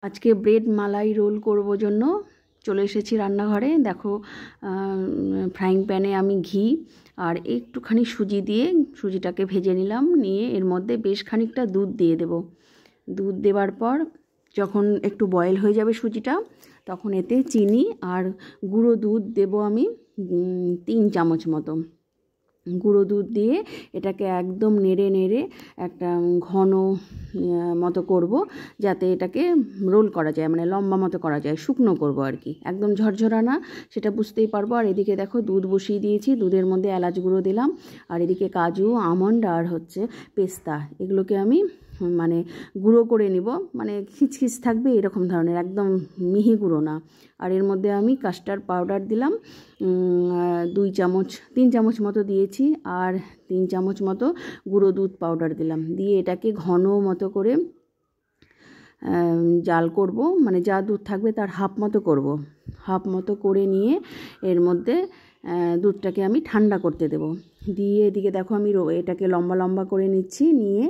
আজকে ব্রেড মালাই রোল করব জন্য চলে এসেছি রান্নাঘরে। দেখো ফ্রাইং প্যানে আমি ঘি আর একটুখানি সুজি দিয়ে সুজিটাকে ভেজে নিলাম। নিয়ে এর মধ্যে বেশ খানিকটা দুধ দিয়ে দেব। দুধ দেওয়ার পর যখন একটু বয়েল হয়ে যাবে সুজিটা, তখন এতে চিনি আর গুঁড়ো দুধ দেব আমি 3 চামচ মতো। গুঁড়ো দুধ দিয়ে এটাকে একদম নেড়ে নেড়ে একটা ঘন মতো করব, যাতে এটাকে রোল করা যায়, মানে লম্বা মতো করা যায়, শুকনো করব আর কি, একদম ঝরঝরা না, সেটা বুঝতেই পারবো। আর এদিকে দেখো দুধ বসিয়ে দিয়েছি, দুধের মধ্যে এলাচ গুঁড়ো দিলাম, আর এদিকে কাজু, আমন্ড আর পেস্তা, এগুলোকে আমি মানে গুঁড়ো করে নিব, মানে খিচখিচ থাকবে এরকম ধরনের, একদম মিহি গুঁড়ো না। আর এর মধ্যে আমি কাস্টার্ড পাউডার দিলাম 3 চামচ মতো দিয়েছি, আর 3 চামচ মতো গুঁড়ো দুধ পাউডার দিলাম। দিয়ে এটাকে ঘন মতো করে জাল করব, মানে যা দুধ থাকবে তার হাফ মতো করব। হাফ মতো করে নিয়ে এর মধ্যে দুধটাকে আমি ঠান্ডা করতে দেব। দিয়ে এদিকে দেখো আমি এটাকে লম্বা লম্বা করে নিচ্ছি। নিয়ে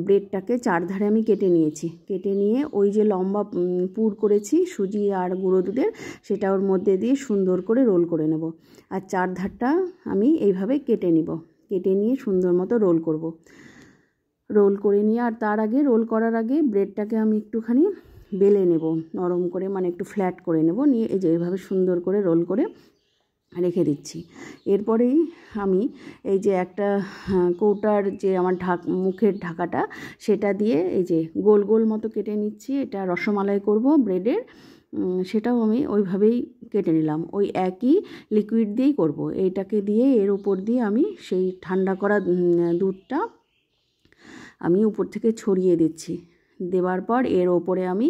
ব্রেডটাকে 4 ধারে আমি কেটে নিয়েছি। কেটে নিয়ে ওই যে লম্বা পুর করেছি সুজি আর গুঁড়ো দুধের, সেটা ওর মধ্যে দিয়ে সুন্দর করে রোল করে নেব। আর 4 ধারটা আমি এইভাবে কেটে নিব। কেটে নিয়ে সুন্দর মতো রোল করব। রোল করে নিয়ে, আর তার আগে রোল করার আগে ব্রেডটাকে আমি একটুখানি বেলে নেব নরম করে, মানে একটু ফ্ল্যাট করে নেব। নিয়ে এই যে এইভাবে সুন্দর করে রোল করে রেখে দিচ্ছি। এরপরেই আমি এই যে একটা কৌটার যে আমার মুখের ঢাকাটা, সেটা দিয়ে এই যে গোল গোল মতো কেটে নিচ্ছি। এটা রসমালাই করব ব্রেডের, সেটাও আমি ওইভাবেই কেটে নিলাম, ওই একই লিকুইড দিয়েই করব। এইটাকে দিয়ে এর উপর দিয়ে আমি সেই ঠান্ডা করা দুধটা আমি উপর থেকে ছড়িয়ে দিচ্ছি। দেওয়ার পর এর ওপরে আমি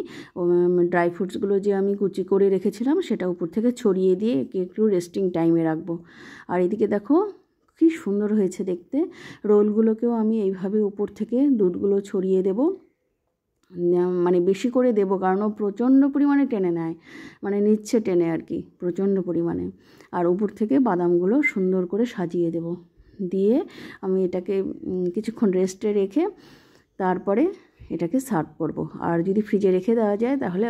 ড্রাই ফ্রুটসগুলো যে আমি কুচি করে রেখেছিলাম সেটা উপর থেকে ছড়িয়ে দিয়ে একটু রেস্টিং টাইমে রাখবো। আর এদিকে দেখো কি সুন্দর হয়েছে দেখতে। রোলগুলোকেও আমি এইভাবে উপর থেকে দুধগুলো ছড়িয়ে দেব, মানে বেশি করে দেব, কারণ ও প্রচণ্ড পরিমাণে টেনে নেয়, মানে নিচ্ছে টেনে আর কি, প্রচণ্ড পরিমাণে। আর উপর থেকে বাদামগুলো সুন্দর করে সাজিয়ে দেব। দিয়ে আমি এটাকে কিছুক্ষণ রেস্টে রেখে তারপরে এটাকে সার্ভ করব। আর যদি ফ্রিজে রেখে দেওয়া যায় তাহলে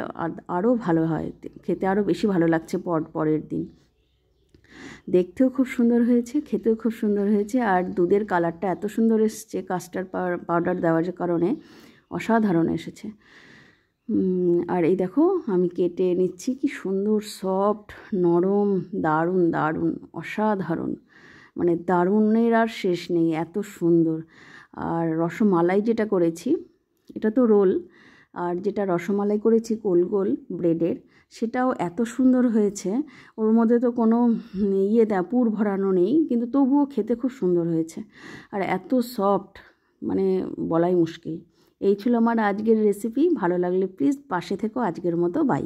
আরও ভালো হয়, খেতে আরও বেশি ভালো লাগছে পরের দিন। দেখতেও খুব সুন্দর হয়েছে, খেতেও খুব সুন্দর হয়েছে। আর দুধের কালারটা এত সুন্দর এসেছে কাস্টার্ড পাউডার দেওয়ার কারণে, অসাধারণ এসেছে। আর এই দেখো আমি কেটে নিচ্ছি, কি সুন্দর সফট নরম, দারুণ দারুণ, অসাধারণ, মানে দারুণের আর শেষ নেই, এত সুন্দর। আর রসমালাই যেটা করেছি, এটা তো রোল, আর যেটা রসমালাই করেছি গোল গোল ব্রেডের, সেটাও এত সুন্দর হয়েছে। ওর মধ্যে তো কোনো পুর ভরানো নেই, কিন্তু তবুও খেতে খুব সুন্দর হয়েছে আর এত সফট, মানে বলাই মুশকিল। এই ছিল আমার আজকের রেসিপি। ভালো লাগলে প্লিজ পাশে থেকো। আজকের মতো বাই।